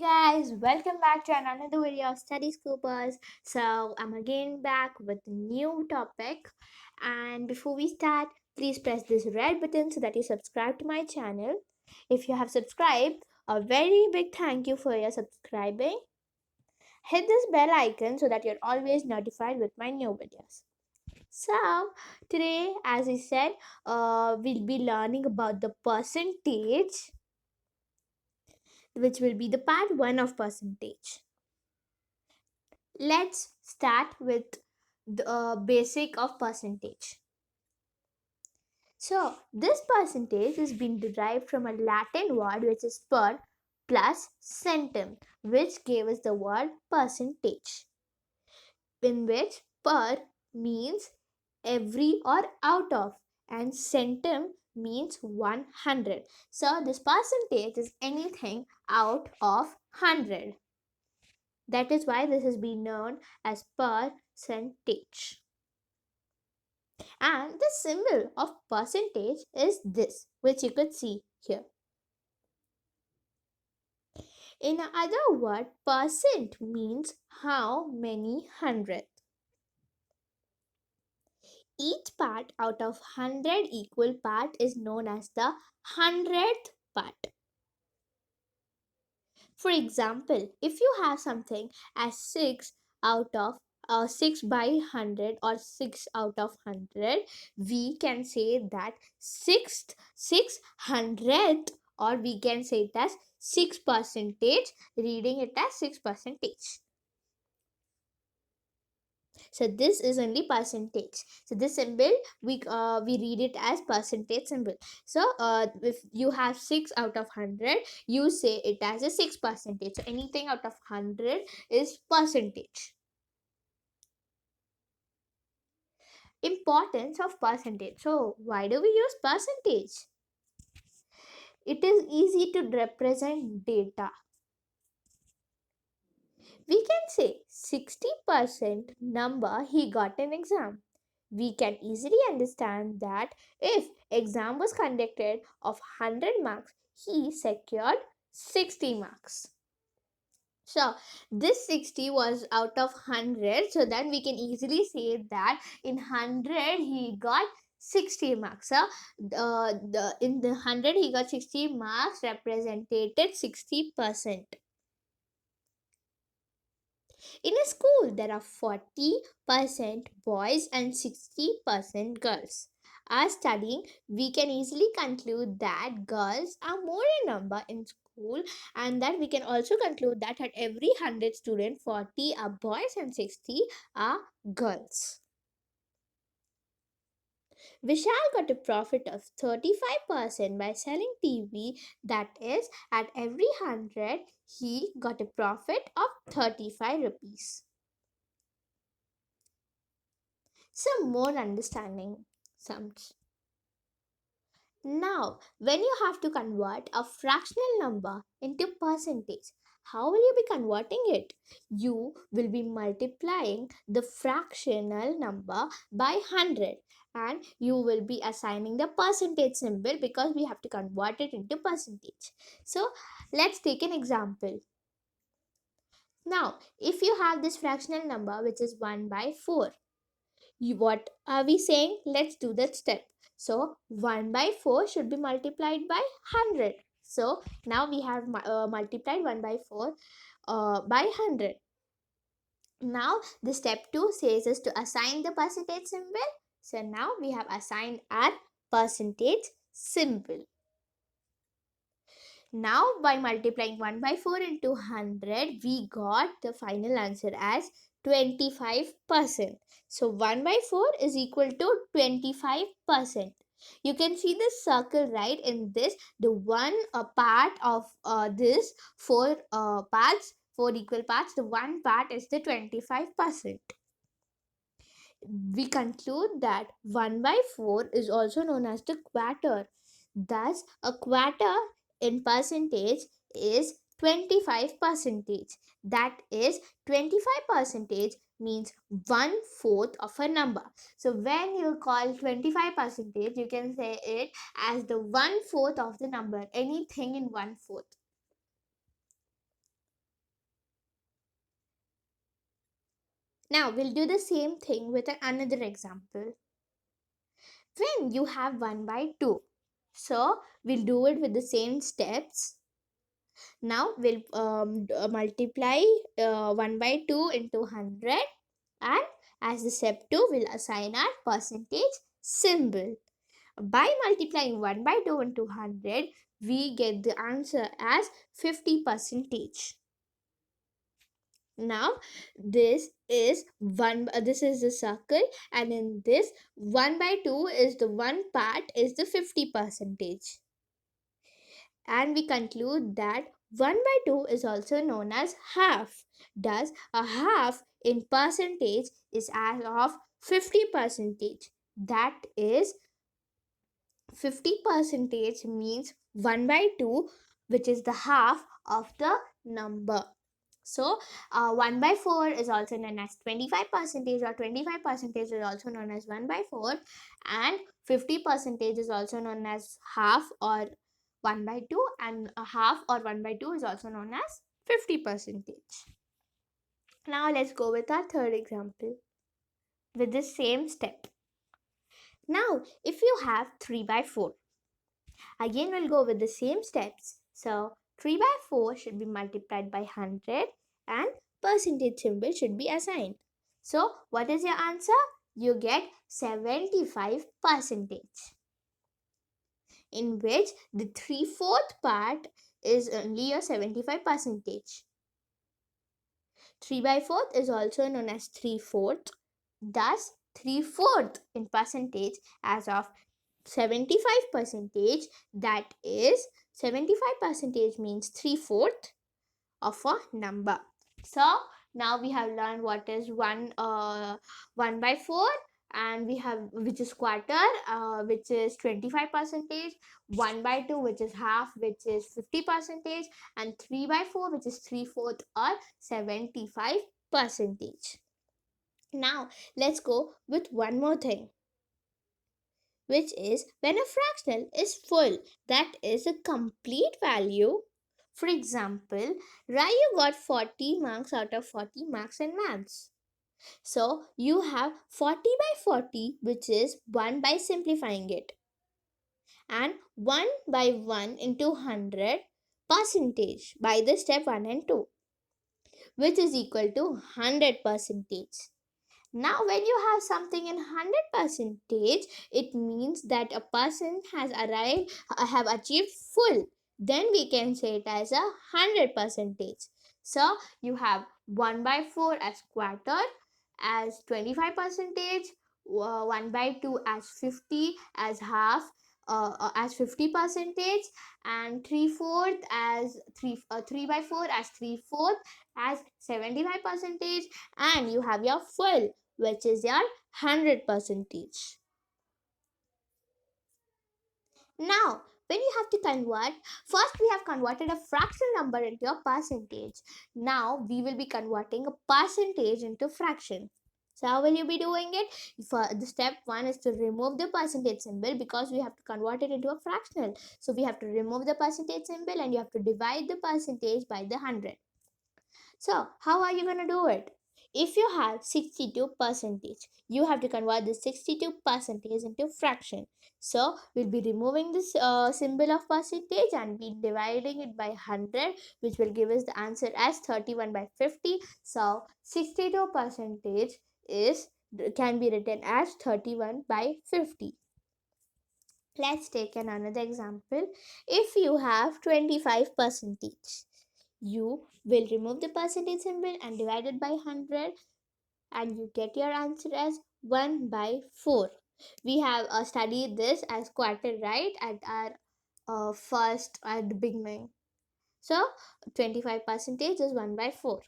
Guys, welcome back to another video of Study Scoopers. So I'm again back with a new topic. And before we start, please press this red button so that you subscribe to my channel. If you have subscribed, a very big thank you for your subscribing. Hit this bell icon so that you're always notified with my new videos. So today, as I said, we'll be learning about the percentage, which will be the part 1 of percentage. Let's start with the basic of percentage. So this percentage is being derived from a Latin word which is per plus centum, which gave us the word percentage, in which per means every or out of and centum means 100. So this percentage is anything out of 100. That is why this has been known as percentage. And the symbol of percentage is this, which you could see here. In other word, percent means how many hundredth. Each part out of 100 equal part is known as the hundredth part. For example, if you have something as 6 out of 6 by 100 or 6 out of 100, we can say that 600th, or we can say it as 6 percentage, reading it as 6 percentage. So this is only percentage. So this symbol we read it as percentage symbol. So if you have 6 out of 100, you say it as a 6 percentage. So anything out of 100 is percentage. Importance of percentage. So why do we use percentage? It is easy to represent data. We can say 60% number he got in exam. We can easily understand that if exam was conducted of 100 marks, he secured 60 marks. So this 60 was out of 100, so then we can easily say that in 100 he got 60 marks. So in the 100 he got 60 marks, represented 60%. In a school, there are 40% boys and 60% girls. As studying, we can easily conclude that girls are more in number in school, and that we can also conclude that at every 100 students, 40 are boys and 60 are girls. Vishal got a profit of 35% by selling TV, that is, at every 100 he got a profit of 35 rupees. Some more understanding sums. Now, when you have to convert a fractional number into percentage, how will you be converting it? You will be multiplying the fractional number by 100, and you will be assigning the percentage symbol because we have to convert it into percentage. So, let's take an example. Now, if you have this fractional number which is 1 by 4, what are we saying? Let's do that step. So 1 by 4 should be multiplied by 100. So now we have multiplied 1 by 4 by 100. Now the step 2 says us to assign the percentage symbol. So now we have assigned our percentage symbol. Now by multiplying 1 by 4 into 100, we got the final answer as 25%. So 1 by 4 is equal to 25%. You can see the circle right in this. The one part of this 4 parts, 4 equal parts, the one part is the 25%. We conclude that 1 by 4 is also known as the quarter. Thus, a quarter in percentage is 25 percentage. That is 25 percentage means 1/4 of a number. So when you call 25 percentage, you can say it as the 1/4 of the number, anything in 1/4. Now we'll do the same thing with another example. When you have 1 by 2. So we'll do it with the same steps. Now we'll multiply 1 by 2 into 100, and as the step 2 we'll assign our percentage symbol. By multiplying 1 by 2 into 100, we get the answer as 50 percentage. Now this is the circle, and in this 1 by 2 is the one part is the 50 percentage. And we conclude that 1 by 2 is also known as half. Thus, a half in percentage is as of 50 percentage. That is 50 percentage means 1 by 2, which is the half of the number. So 1 by 4 is also known as 25 percentage, or 25 percentage is also known as 1 by 4, and 50 percentage is also known as half or 1 by 2, and a half or 1 by 2 is also known as 50 percentage. Now let's go with our third example with the same step. Now if you have 3 by 4, again we'll go with the same steps. So 3 by 4 should be multiplied by 100, and percentage symbol should be assigned. So what is your answer? You get 75 percentage, in which the 3/4 part is only your 75 percentage. 3 by 4 is also known as 3/4. Thus 3/4 in percentage as of 75 percentage, that is 75 percentage means 3/4 of a number. So now we have learned what is 1 by 4, and we have which is quarter, which is 25 percentage, 1 by 2 which is half, which is 50 percentage, and 3 by 4 which is 3/4 or 75 percentage. Now let's go with one more thing, which is when a fractional is full, that is a complete value. For example, Ryu got 40 marks out of 40 marks in maths. So you have 40 by 40, which is 1 by simplifying it, and 1 by 1 into 100 percentage by the step 1 and 2, which is equal to 100 percentage. Now, when you have something in 100 percentage, it means that a person has have achieved full. Then we can say it as a 100 percentage. So, you have 1 by 4 as quarter, as 25 percentage, 1 by 2 as 50, as half, as 50 percentage, and 3/4 as 3 by 4 as 3/4, as 75 percentage, and you have your full, which is your 100 percentage. Now, when you have to convert, first we have converted a fractional number into a percentage. Now we will be converting a percentage into fraction. So how will you be doing it? For the step 1 is to remove the percentage symbol, because we have to convert it into a fractional. So we have to remove the percentage symbol, and you have to divide the percentage by the 100. So how are you going to do it? If you have 62 percentage, you have to convert the 62 percentage into fraction. So we'll be removing this symbol of percentage and be dividing it by 100, which will give us the answer as 31 by 50. So 62 percentage is can be written as 31 by 50. Let's take another example. If you have 25 percentage, you will remove the percentage symbol and divide it by 100, and you get your answer as 1 by 4. We have studied this as quarter, right, at our first at the beginning. So 25 percentage is 1 by 4.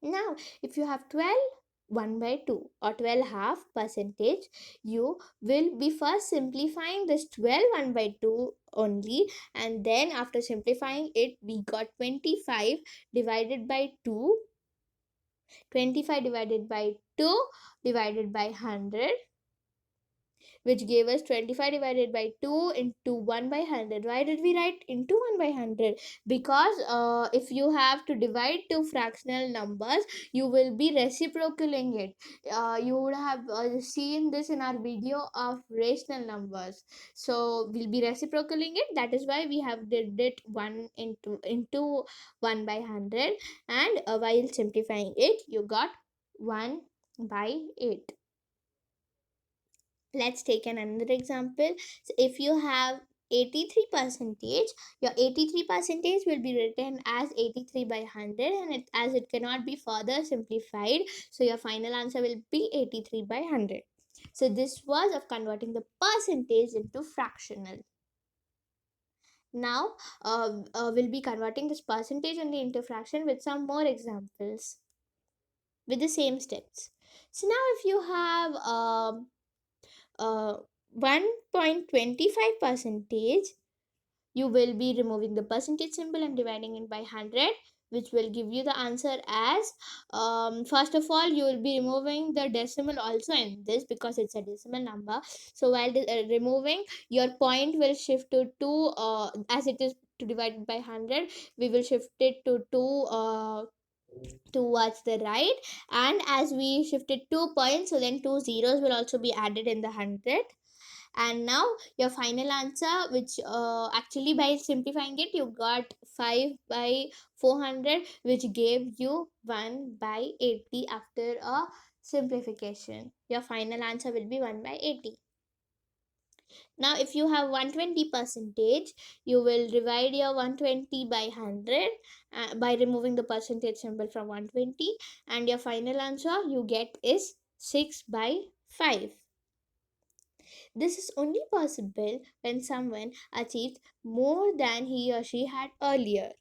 Now if you have 12 1 by 2 or 12 half percentage, you will be first simplifying this 12 1 by 2 only, and then after simplifying it we got 25 divided by 2, 25 divided by 2 divided by 100, which gave us 25 divided by 2 into 1 by 100. Why did we write into 1 by 100? Because if you have to divide two fractional numbers, you will be reciprocaling it. You would have seen this in our video of rational numbers. So we'll be reciprocaling it. That is why we have did it 1 into 1 by 100. And while simplifying it, you got 1 by 8. Let's take another example. So if you have 83 percentage, your 83 percentage will be written as 83 by 100, and as it cannot be further simplified, so your final answer will be 83 by 100. So this was of converting the percentage into fractional. Now we'll be converting this percentage only into fraction with some more examples with the same steps. So now if you have uh, 1.25 percentage, you will be removing the percentage symbol and dividing it by 100, which will give you the answer as first of all, you will be removing the decimal also in this because it's a decimal number. So while removing, your point will shift to 2, as it is to divide it by 100, we will shift it to 2 towards the right, and as we shifted 2 points, so then two zeros will also be added in the 100. And now your final answer, which actually by simplifying it, you got 5 by 400, which gave you 1 by 80 after a simplification. Your final answer will be 1 by 80. Now if you have 120 percentage, you will divide your 120 by 100 by removing the percentage symbol from 120, and your final answer you get is 6 by 5. This is only possible when someone achieves more than he or she had earlier.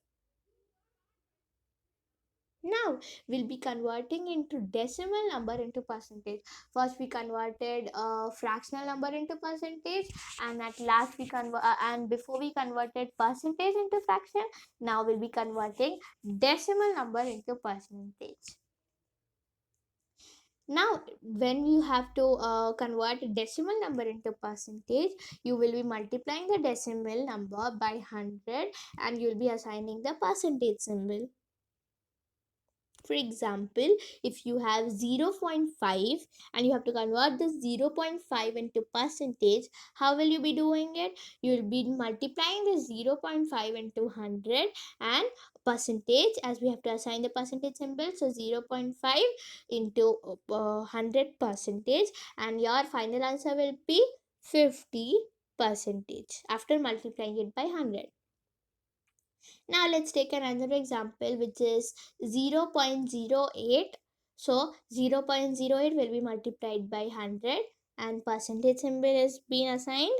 Now we'll be converting into decimal number into percentage. First we converted a fractional number into percentage, and at last we and before we converted percentage into fraction, now we'll be converting decimal number into percentage. Now when you have to convert a decimal number into percentage, you will be multiplying the decimal number by 100, and you'll be assigning the percentage symbol. For example, if you have 0.5 and you have to convert the 0.5 into percentage, how will you be doing it? You will be multiplying the 0.5 into 100 and percentage, as we have to assign the percentage symbol. So 0.5 into 100 percentage, and your final answer will be 50 percentage after multiplying it by 100. Now let's take another example, which is 0.08. So 0.08 will be multiplied by 100, and percentage symbol is being assigned,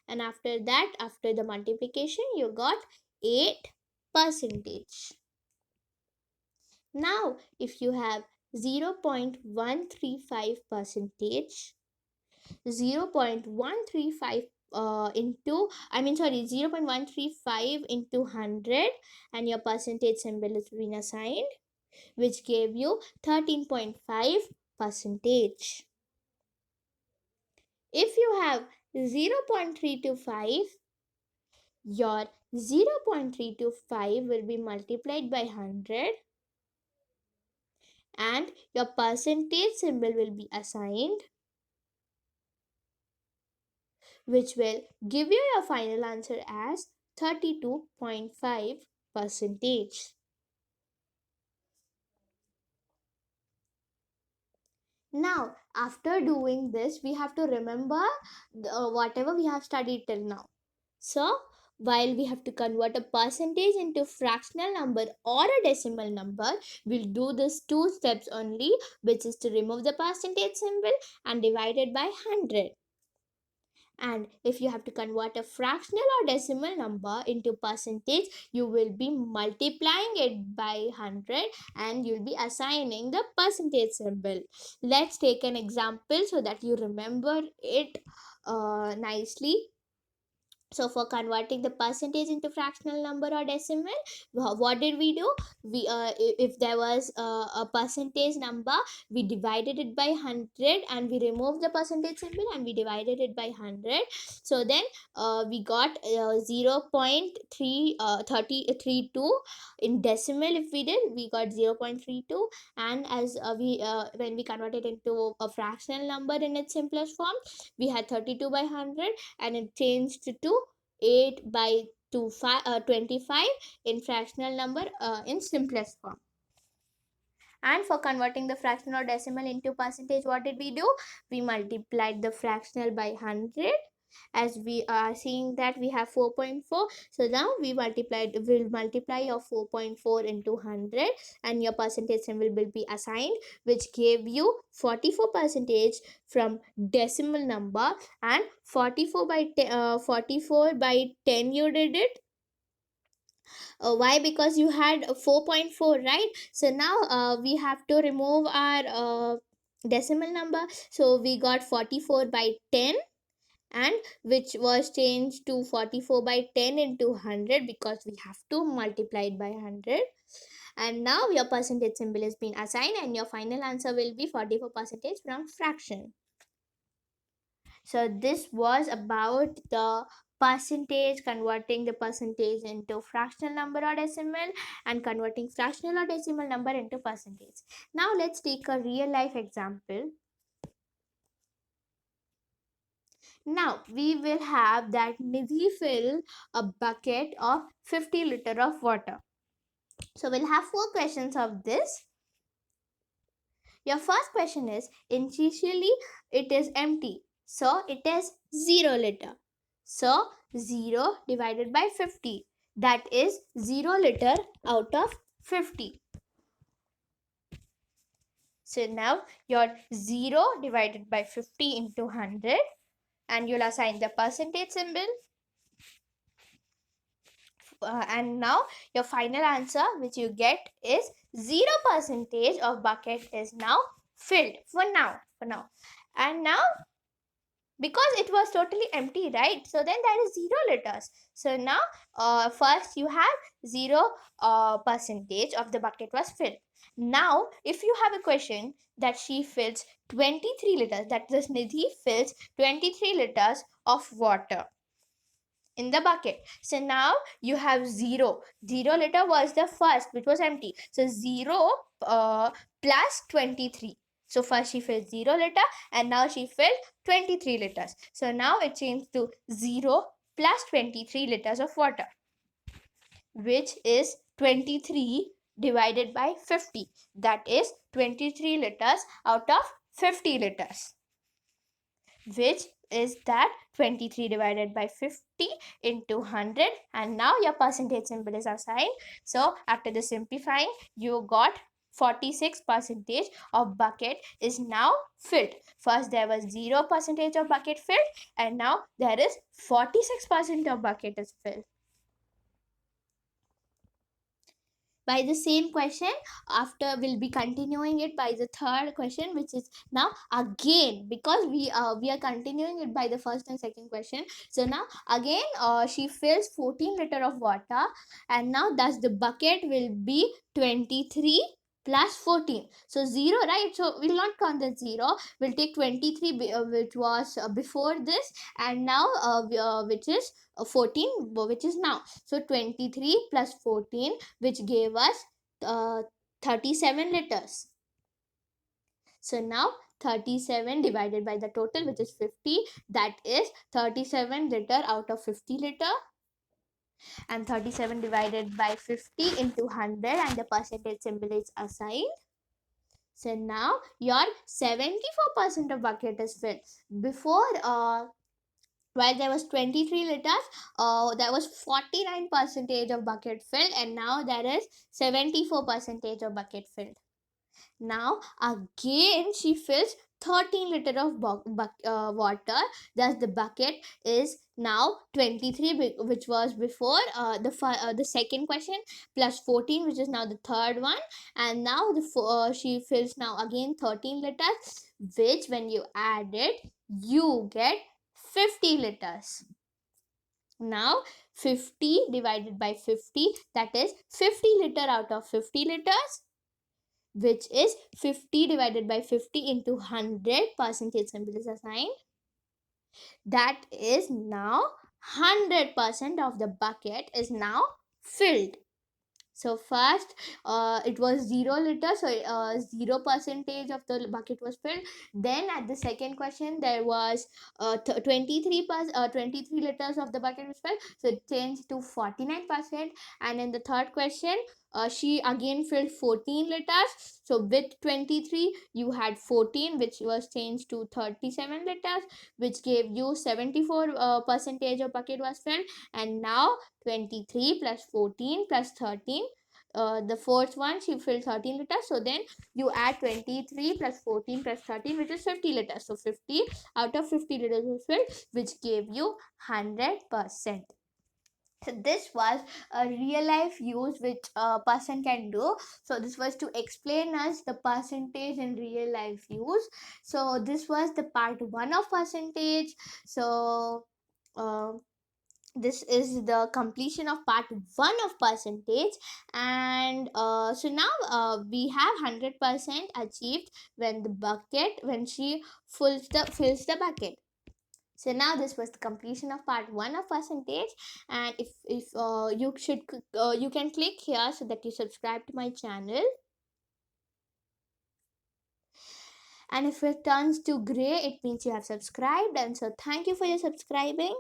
and after that, after the multiplication, you got 8 percentage. Now if you have 0.135 percentage, 0.135 into, 0.135 into 100, and your percentage symbol is being assigned, which gave you 13.5 percentage. If you have 0.325, your 0.325 will be multiplied by 100, and your percentage symbol will be assigned, which will give you your final answer as 32.5 percentage. Now after doing this, we have to remember whatever we have studied till now. So while we have to convert a percentage into fractional number or a decimal number, we'll do this two steps only, which is to remove the percentage symbol and divide it by 100. And if you have to convert a fractional or decimal number into percentage, you will be multiplying it by 100, and you'll be assigning the percentage symbol. Let's take an example so that you remember it nicely. So for converting the percentage into fractional number or decimal, what did we do? We if there was a percentage number, we divided it by 100 and we removed the percentage symbol and we divided it by 100. So then we got 0.32. In decimal, if we did, we got 0.32. And as we when we converted into a fractional number in its simplest form, we had 32 by 100, and it changed to 8 by 25 in fractional number in simplest form. And for converting the fractional or decimal into percentage, what did we do? We multiplied the fractional by 100. As we are seeing that we have 4.4, so now will multiply your 4.4 into 100, and your percentage symbol will be assigned, which gave you 44 percentage from decimal number. And 44 by 10 you did it. Why? Because you had 4.4, right? So now we have to remove our decimal number, so we got 44 by 10, and which was changed to 44 by 10 into 100, because we have to multiply it by 100. And now your percentage symbol has been assigned, and your final answer will be 44 percentage from fraction. So this was about the percentage, converting the percentage into fractional number or decimal, and converting fractional or decimal number into percentage. Now let's take a real life example. Now we will have that Nidhi fill a bucket of 50 liter of water. So we'll have 4 questions of this. Your first question is, initially it is empty, so it is 0 liter. So 0 divided by 50, that is 0 liter out of 50. So now your 0 divided by 50 into 100, and you'll assign the percentage symbol. And now your final answer which you get is 0% of bucket is now filled for now. And now, because it was totally empty, right? So then there is 0 liters. So now first you have 0 percentage of the bucket was filled. Now if you have a question that she fills 23 liters, that this Nidhi fills 23 liters of water in the bucket. So now you have 0 liter was the first, which was empty. So 0 plus 23. So first she filled 0 liter, and now she filled 23 liters. So now it changed to 0 plus 23 liters of water, which is 23 divided by 50. That is 23 liters out of 50 liters, which is that 23 divided by 50 into 100. And now your percentage symbol is assigned. So after the simplifying, you got 46 percentage of bucket is now filled. First there was 0% of bucket filled, and now there is 46% of bucket is filled. By the same question, after we'll be continuing it by the third question, which is now again, because we are continuing it by the first and second question. So now again she fills 14 liter of water, and now thus the bucket will be 23 plus 14. So 0, right? So we'll not count the 0, we'll take 23 which was before this, and now which is 14, which is now. So 23 plus 14, which gave us 37 liters. So now 37 divided by the total, which is 50, that is 37 liter out of 50 liter. And 37 divided by 50 into 100, and the percentage symbol is assigned. So now your 74% of bucket is filled. Before while there was 23 liters, there was 49 percentage of bucket filled, and now there is 74 percentage of bucket filled. Now again she fills 13 liter of water, thus the bucket is now 23, which was before the second question, plus 14, which is now the third one. And now she fills now again 13 liters, which when you add it, you get 50 liters, Now 50 divided by 50, that is 50 liter out of 50 liters, which is 50 divided by 50 into 100, percentage symbol is assigned. That is now 100% of the bucket is now filled. So first it was 0 liter, so 0 percentage of the bucket was filled. Then at the second question there was 23 liters of the bucket was filled, so it changed to 49%. And in the third question she again filled 14 liters, so with 23 you had 14, which was changed to 37 liters, which gave you 74 percentage of bucket was filled. And now 23 plus 14 plus 13, the fourth one she filled 13 liters, so then you add 23 plus 14 plus 13, which is 50 liters. So 50 out of 50 liters was filled, which gave you 100%. So this was a real life use which a person can do. So this was to explain us the percentage in real life use. So this was the part 1 of percentage. So this is the completion of part 1 of percentage. And so now we have 100% achieved when the bucket, when she fills the bucket. So now this was the completion of part 1 of percentage. And if you can click here so that you subscribe to my channel. And if it turns to gray, it means you have subscribed. And so thank you for your subscribing.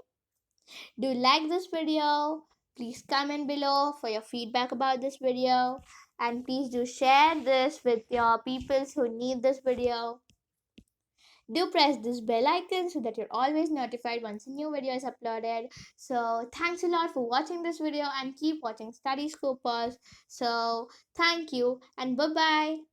Do you like this video? Please comment below for your feedback about this video. And please do share this with your people who need this video. Do press this bell icon so that you're always notified once a new video is uploaded. So thanks a lot for watching this video, and keep watching Study Scoopers. So thank you and bye bye.